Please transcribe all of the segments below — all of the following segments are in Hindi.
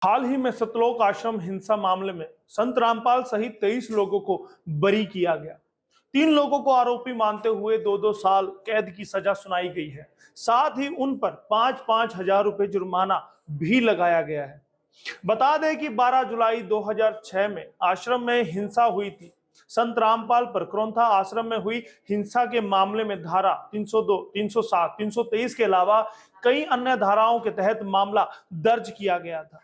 हाल ही में सतलोक आश्रम हिंसा मामले में संत रामपाल सहित 23 लोगों को बरी किया गया। 3 लोगों को आरोपी मानते हुए 2-2 साल कैद की सजा सुनाई गई है। साथ ही उन पर 5-5 हजार रुपए जुर्माना भी लगाया गया है। बता दें कि 12 जुलाई 2006 में आश्रम में हिंसा हुई थी। संत रामपाल पर क्रोंथा आश्रम में हुई हिंसा के मामले में धारा 302, 307, 323 के अलावा कई अन्य धाराओं के तहत मामला दर्ज किया गया था।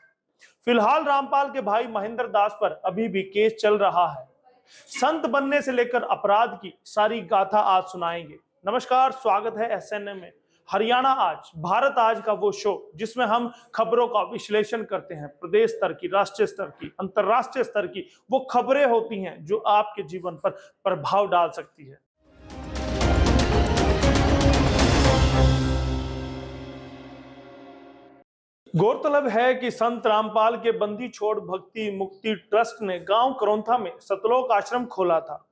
फिलहाल रामपाल के भाई महेंद्र दास पर अभी भी केस चल रहा है। संत बनने से लेकर अपराध की सारी गाथा आज सुनाएंगे। नमस्कार, स्वागत है एसएनएम में। हरियाणा आज, भारत आज का वो शो जिसमें हम खबरों का विश्लेषण करते हैं। प्रदेश स्तर की, राष्ट्रीय स्तर की, अंतर्राष्ट्रीय स्तर की वो खबरें होती हैं जो आपके जीवन पर प्रभाव डाल सकती है। गौरतलब है कि संत रामपाल के बंदी छोड़ भक्ति मुक्ति ट्रस्ट ने गांव करोंथा में सतलोक आश्रम खोला था।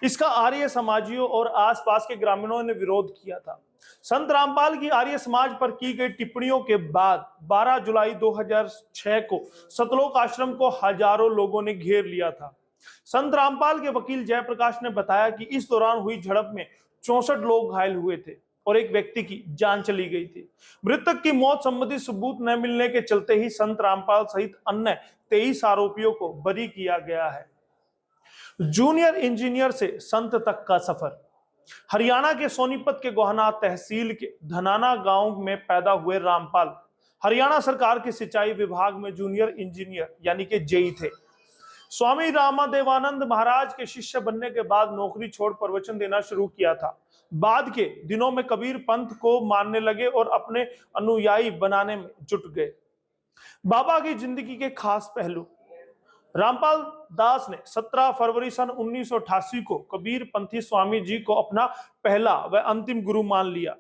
इसका आर्य समाजियों और आसपास के ग्रामीणों ने विरोध किया था। संत रामपाल की आर्य समाज पर की गई टिप्पणियों के बाद 12 जुलाई 2006 को सतलोक आश्रम को हजारों लोगों ने घेर लिया था। संत रामपाल के वकील जयप्रकाश ने बताया कि इस दौरान हुई झड़प में 64 लोग घायल हुए थे और एक व्यक्ति की जान चली गई थी। मृतक की मौत संबंधी सबूत न मिलने के चलते ही संत रामपाल सहित अन्य 23 आरोपियों को बरी किया गया है। जूनियर इंजीनियर से संत तक का सफर। हरियाणा के सोनीपत के गोहना तहसील के धनाना गांव में पैदा हुए रामपाल हरियाणा सरकार के सिंचाई विभाग में जूनियर इंजीनियर यानी कि जेई थे। स्वामी रामादेवानंद महाराज के शिष्य बनने के बाद नौकरी छोड़ प्रवचन देना शुरू किया था। बाद के दिनों में कबीर पंथ को मानने लगे और अपने अनुयायी बनाने में जुट गए। बाबा की जिंदगी के खास पहलू। रामपाल दास ने 17 फरवरी सन 1988 को कबीर पंथी स्वामी जी को अपना पहला व अंतिम गुरु मान लिया।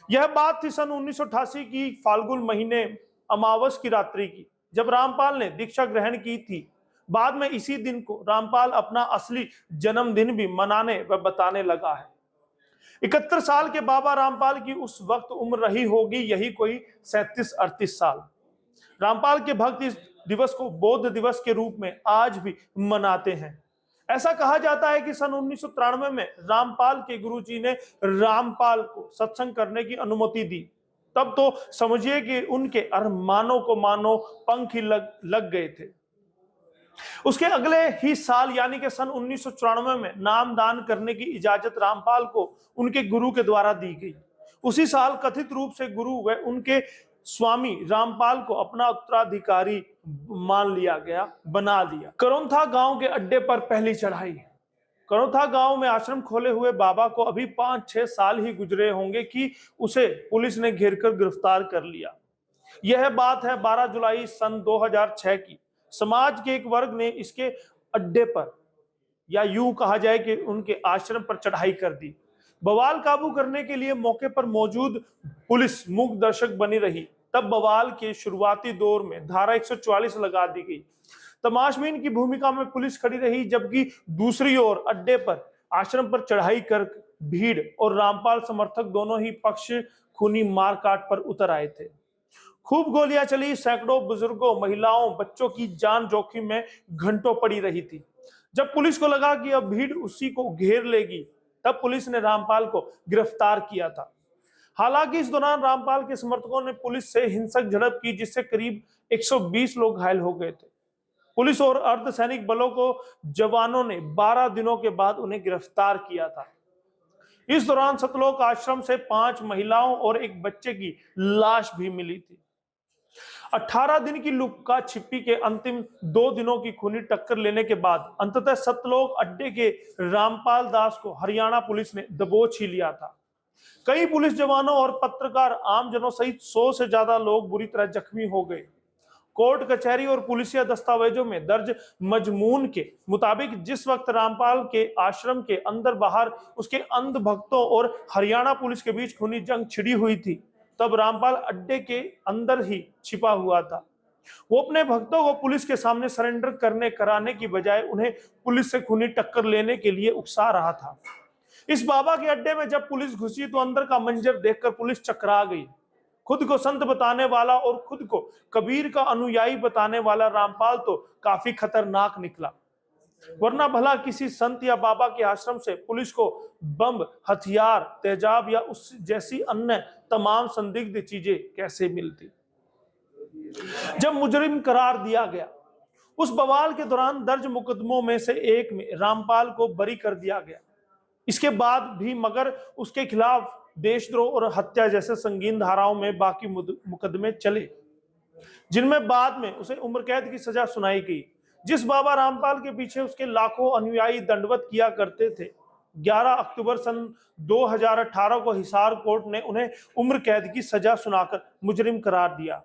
यह बात थी सन 1988 की फाल्गुन महीने अमावस की रात्रि की, जब रामपाल ने दीक्षा ग्रहण की थी। बाद में इसी दिन को रामपाल अपना असली जन्मदिन भी मनाने व बताने लगा है। 71 साल के बाबा रामपाल की उस वक्त उम्र रही होगी यही कोई 37-38 साल। रामपाल के भक्त इस दिवस को बौद्ध दिवस के रूप में आज भी मनाते हैं। ऐसा कहा जाता है कि सन 1993 में रामपाल के गुरुजी ने रामपाल को सत्संग करने की अनुमति दी। तब तो समझिए कि उनके अरमानों को मानो पंख ही लग गए थे। उसके अगले ही साल यानी कि सन 1994 में नामदान करने की इजाजत रामपाल को उनके गुरु के द्वारा दी गई। उसी साल कथित रूप से गुरु व उनके स्वामी रामपाल को अपना उत्तराधिकारी बना लिया। करोंथा गांव के अड्डे पर पहली चढ़ाई। करोंथा गांव में आश्रम खोले हुए बाबा को अभी 5-6 साल ही गुजरे होंगे कि उसे पुलिस ने घेरकर गिरफ्तार कर लिया। यह बात है 12 जुलाई सन 2006 की। समाज के एक वर्ग ने इसके अड्डे पर या यूं कहा जाए कि उनके आश्रम पर चढ़ाई कर दी। बवाल काबू करने के लिए मौके पर मौजूद पुलिस मूक दर्शक बनी रही। तब बवाल के शुरुआती दौर में धारा 144 लगा दी गई। तमाशबीन की भूमिका में पुलिस खड़ी रही, जबकि दूसरी ओर अड्डे पर आश्रम पर चढ़ाई कर भीड़ और रामपाल समर्थक दोनों ही पक्ष खूनी मारकाट पर उतर आए थे। खूब गोलियां चली। सैकड़ों बुजुर्गों, महिलाओं, बच्चों की जान जोखिम में घंटों पड़ी रही थी। जब पुलिस को लगा कि अब भीड़ उसी को घेर लेगी, तब पुलिस ने रामपाल को गिरफ्तार किया था। हालांकि इस दौरान रामपाल के समर्थकों ने पुलिस से हिंसक झड़प की, जिससे करीब 120 लोग घायल हो गए थे। पुलिस और अर्धसैनिक बलों को जवानों ने 12 दिनों के बाद उन्हें गिरफ्तार किया था। इस दौरान सतलोक आश्रम से 5 महिलाओं और एक बच्चे की लाश भी मिली थी। 18 दिन की लुक्का छिपी के अंतिम 2 दिनों की खूनी टक्कर लेने के बाद अंततः सतलोक अड्डे के रामपाल दास को हरियाणा पुलिस ने दबोच ही लिया था। कई पुलिस जवानों और पत्रकार, आमजनों सहित 100 से ज्यादा लोग बुरी तरह जख्मी हो गए। कोर्ट कचहरी और पुलिसिया दस्तावेजों में दर्ज मजमून के मुताबिक जिस वक्त रामपाल के आश्रम के अंदर बाहर उसके अंध भक्तों और हरियाणा पुलिस के बीच खूनी जंग छिड़ी हुई थी, तब रामपाल अड्डे के अंदर ही छिपा हुआ था। वो अपने भक्तों को पुलिस के सामने सरेंडर कराने की बजाय उन्हें पुलिस से खूनी टक्कर लेने के लिए उकसा रहा था। इस बाबा के अड्डे में जब पुलिस घुसी तो अंदर का मंजर देखकर पुलिस चकरा गई। खुद को संत बताने वाला और खुद को कबीर का अनुयायी बताने वाला रामपाल तो काफी खतरनाक निकला। वरना भला किसी संत या बाबा के आश्रम से पुलिस को बम, हथियार, तेजाब या उस जैसी अन्य तमाम संदिग्ध चीजें कैसे मिलती। जब मुजरिम करार दिया गया, उस बवाल के दौरान दर्ज मुकदमों में से एक में रामपाल को बरी कर दिया गया। इसके बाद भी मगर उसके खिलाफ देशद्रोह और हत्या जैसे संगीन धाराओं में बाकी मुकदमे चले, जिनमें बाद में उसे उम्र कैद की सजा सुनाई गई। जिस बाबा रामपाल के पीछे उसके लाखों अनुयायी दंडवत किया करते थे, 11 अक्टूबर सन 2018 को हिसार कोर्ट ने उन्हें उम्र कैद की सजा सुनाकर मुजरिम करार दिया।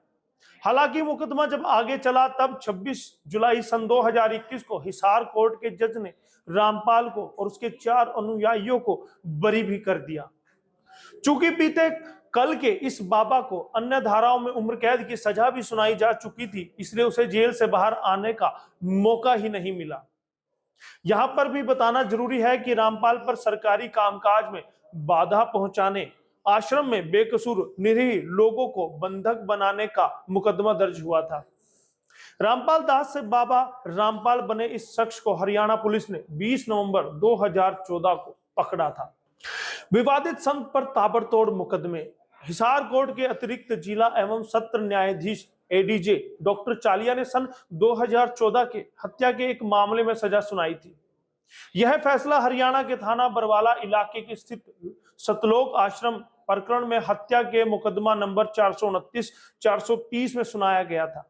हालांकि मुकदमा जब आगे चला तब 26 जुलाई सन 2021 को हिसार कोर्ट के जज ने रामपाल को और उसके 4 अनुयायियों को बरी भी कर दिया। चूंकि बीते कल के इस बाबा को अन्य धाराओं में उम्र कैद की सजा भी सुनाई जा चुकी थी, इसलिए उसे जेल से बाहर आने का मौका ही नहीं मिला। यहां पर भी बताना जरूरी है कि रामपाल पर सरकारी कामकाज में बाधा पहुंचाने, आश्रम में बेकसूर निरीह लोगों को बंधक बनाने का मुकदमा दर्ज हुआ था। रामपाल दास से बाबा रामपाल बने इस शख्स को हरियाणा पुलिस ने 20 नवंबर 2014 को पकड़ा था। विवादित संत पर ताबड़तोड़ मुकदमे। हिसार कोर्ट के अतिरिक्त जिला एवं सत्र न्यायाधीश एडीजे डॉक्टर चालिया ने सन 2014 के हत्या के एक मामले में सजा सुनाई थी। यह फैसला हरियाणा के थाना बरवाला इलाके के स्थित सतलोक आश्रम प्रकरण में हत्या के मुकदमा नंबर 429, 430 में सुनाया गया था।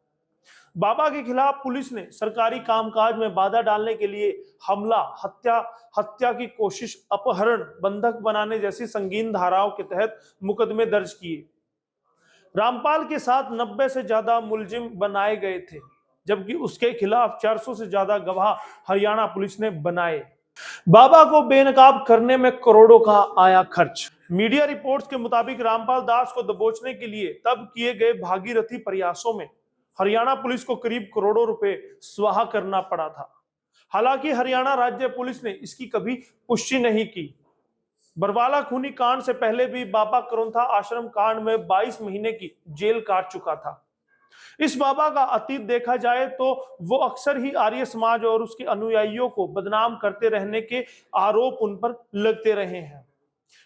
बाबा के खिलाफ पुलिस ने सरकारी कामकाज में बाधा डालने के लिए हमला, हत्या की कोशिश, अपहरण, बंधक बनाने जैसी संगीन धाराओं के तहत मुकदमे दर्ज किए। रामपाल के साथ 90 से ज्यादा मुलजिम बनाए गए थे, जबकि उसके खिलाफ 400 से ज्यादा गवाह हरियाणा पुलिस ने बनाए। बाबा को बेनकाब करने में करोड़ों का आया खर्च। मीडिया रिपोर्ट्स के मुताबिक रामपाल दास को दबोचने के लिए तब किए गए भागीरथी प्रयासों में हरियाणा पुलिस को करीब करोड़ों रुपए स्वाहा करना पड़ा था। हालांकि हरियाणा राज्य पुलिस ने इसकी कभी पुष्टि नहीं की। बरवाला खूनी कांड से पहले भी बाबा करोंथा आश्रम कांड में 22 महीने की जेल काट चुका था। इस बाबा का अतीत देखा जाए तो वो अक्सर ही आर्य समाज और उसके अनुयायियों को बदनाम करते रहने के आरोप उन पर लगते रहे हैं।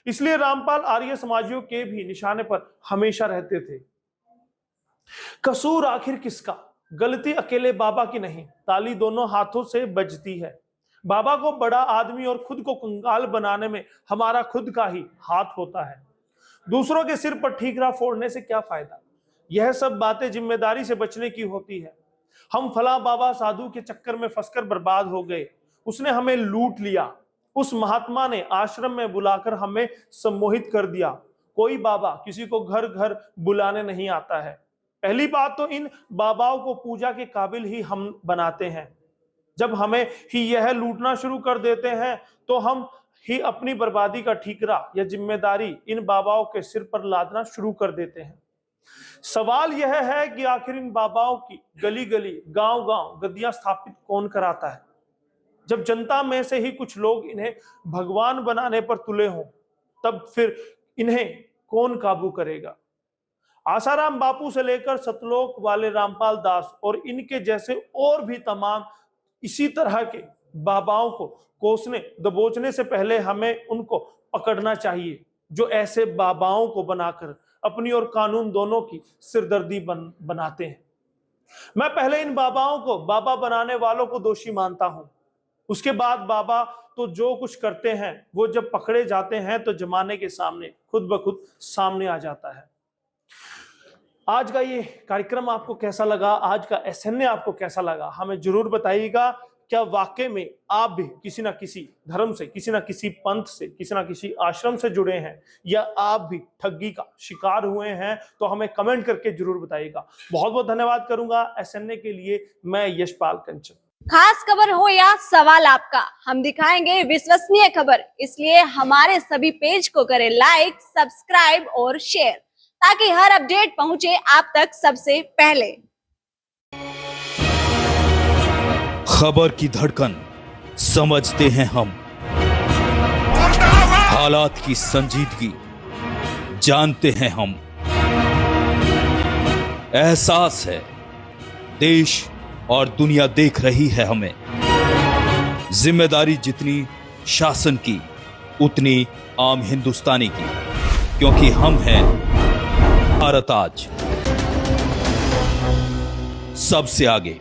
इसलिए रामपाल आर्य समाजियों के भी निशाने पर हमेशा रहते थे। कसूर आखिर किसका? गलती अकेले बाबा की नहीं, ताली दोनों हाथों से बजती है। बाबा को बड़ा आदमी और खुद को कंगाल बनाने में हमारा खुद का ही हाथ होता है। दूसरों के सिर पर ठीकरा फोड़ने से क्या फायदा? यह सब बातें जिम्मेदारी से बचने की होती है। हम फला बाबा साधु के चक्कर में फंसकर बर्बाद हो गए, उसने हमें लूट लिया, उस महात्मा ने आश्रम में बुलाकर हमें सम्मोहित कर दिया। कोई बाबा किसी को घर घर बुलाने नहीं आता है। पहली बात तो इन बाबाओं को पूजा के काबिल ही हम बनाते हैं। जब हमें ही यह लूटना शुरू कर देते हैं तो हम ही अपनी बर्बादी का ठीकरा या जिम्मेदारी इन बाबाओं के सिर पर लादना शुरू कर देते हैं। सवाल यह है कि आखिर इन बाबाओं की गली गली, गांव गांव गद्दियां स्थापित कौन कराता है? जब जनता में से ही कुछ लोग इन्हें भगवान बनाने पर तुले हों, तब फिर इन्हें कौन काबू करेगा? आसाराम बापू से लेकर सतलोक वाले रामपाल दास और इनके जैसे और भी तमाम इसी तरह के बाबाओं को कोसने दबोचने से पहले हमें उनको पकड़ना चाहिए जो ऐसे बाबाओं को बनाकर अपनी और कानून दोनों की सिरदर्दी बनाते हैं। मैं पहले इन बाबाओं को, बाबा बनाने वालों को दोषी मानता हूं। उसके बाद बाबा तो जो कुछ करते हैं वो जब पकड़े जाते हैं तो जमाने के सामने खुद ब खुद सामने आ जाता है। आज का ये कार्यक्रम आपको कैसा लगा? आज का एसएनए आपको कैसा लगा? हमें जरूर बताइएगा। क्या वाकई में आप भी किसी ना किसी धर्म से, किसी ना किसी पंथ से, किसी ना किसी आश्रम से जुड़े हैं, या आप भी ठगी का शिकार हुए हैं? तो हमें कमेंट करके जरूर बताइएगा। बहुत बहुत धन्यवाद करूंगा। एसएनए के लिए मैं यशपाल कंचन। खास खबर हो या सवाल आपका, हम दिखाएंगे विश्वसनीय खबर। इसलिए हमारे सभी पेज को करें लाइक, सब्सक्राइब और शेयर, ताकि हर अपडेट पहुंचे आप तक सबसे पहले। खबर की धड़कन समझते हैं हम, हालात की संजीदगी जानते हैं हम। एहसास है, देश और दुनिया देख रही है हमें। जिम्मेदारी जितनी शासन की, उतनी आम हिंदुस्तानी की, क्योंकि हम हैं भारत आज सबसे आगे।